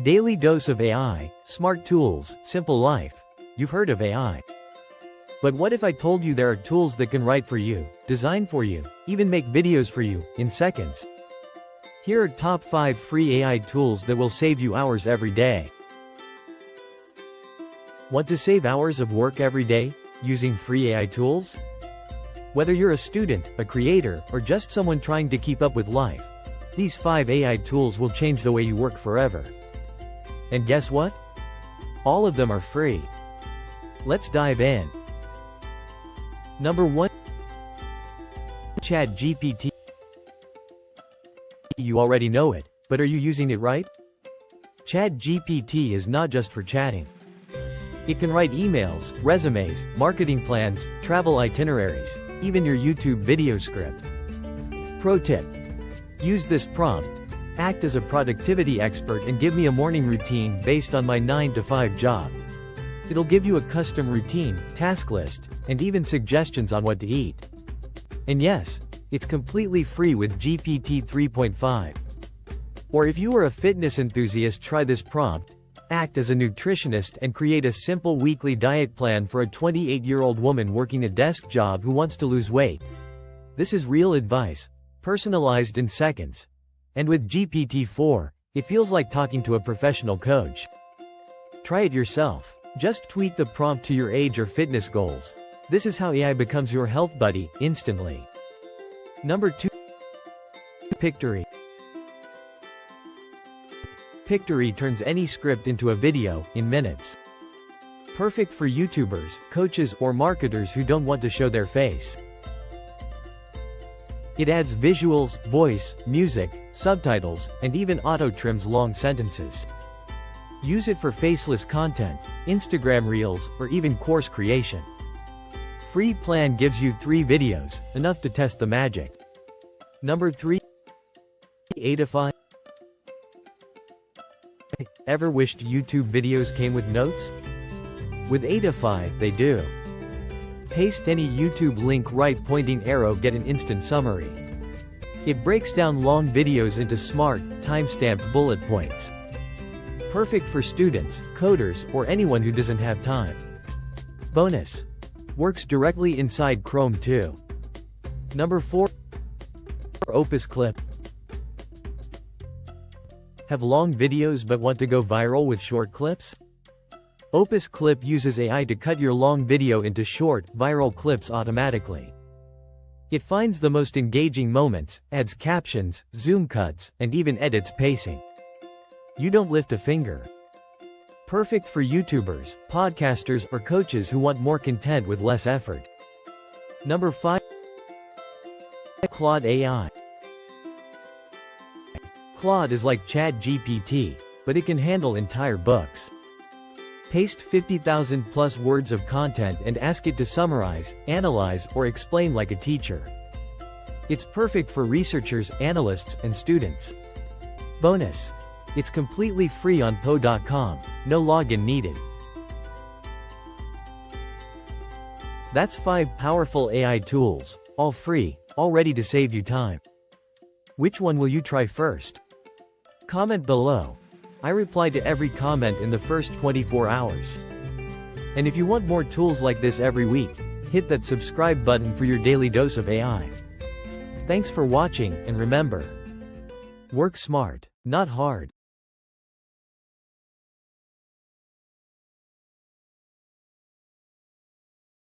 Daily dose of AI, smart tools, simple life. You've heard of AI. But what if I told you there are tools that can write for you, design for you, even make videos for you, in seconds? Here are top 5 free AI tools that will save you hours every day. Want to save hours of work every day, using free AI tools? Whether you're a student, a creator, or just someone trying to keep up with life, these 5 AI tools will change the way you work forever. And guess what? All of them are free. Let's dive in. Number 1. ChatGPT. You already know it, but are you using it right? ChatGPT is not just for chatting. It can write emails, resumes, marketing plans, travel itineraries, even your YouTube video script. Pro tip: use this prompt. Act as a productivity expert and give me a morning routine based on my 9-to-5 job. It'll give you a custom routine, task list, and even suggestions on what to eat. And yes, it's completely free with GPT 3.5. Or if you are a fitness enthusiast, try this prompt. Act as a nutritionist and create a simple weekly diet plan for a 28-year-old woman working a desk job who wants to lose weight. This is real advice, personalized in seconds. And with GPT-4, it feels like talking to a professional coach. Try it yourself. Just tweak the prompt to your age or fitness goals. This is how AI becomes your health buddy, instantly. Number 2. Pictory. Pictory turns any script into a video, in minutes. Perfect for YouTubers, coaches, or marketers who don't want to show their face. It adds visuals, voice, music, subtitles, and even auto-trims long sentences. Use it for faceless content, Instagram Reels, or even course creation. Free plan gives you 3 videos, enough to test the magic. Number 3. Eightify. Ever wished YouTube videos came with notes? With Eightify, they do. Paste any YouTube link, right pointing arrow, get an instant summary. It breaks down long videos into smart, time-stamped bullet points. Perfect for students, coders, or anyone who doesn't have time. Bonus: works directly inside Chrome too. Number 4. Opus Clip. Have long videos but want to go viral with short clips? Opus Clip uses AI to cut your long video into short, viral clips automatically. It finds the most engaging moments, adds captions, zoom cuts, and even edits pacing. You don't lift a finger. Perfect for YouTubers, podcasters, or coaches who want more content with less effort. Number 5. Claude AI. Claude is like ChatGPT, but it can handle entire books. Paste 50,000 plus words of content and ask it to summarize, analyze, or explain like a teacher. It's perfect for researchers, analysts, and students. Bonus: it's completely free on po.com, no login needed. That's 5 powerful AI tools, all free, all ready to save you time. Which one will you try first? Comment below. I reply to every comment in the first 24 hours. And if you want more tools like this every week, hit that subscribe button for your daily dose of AI. Thanks for watching, and remember, work smart, not hard.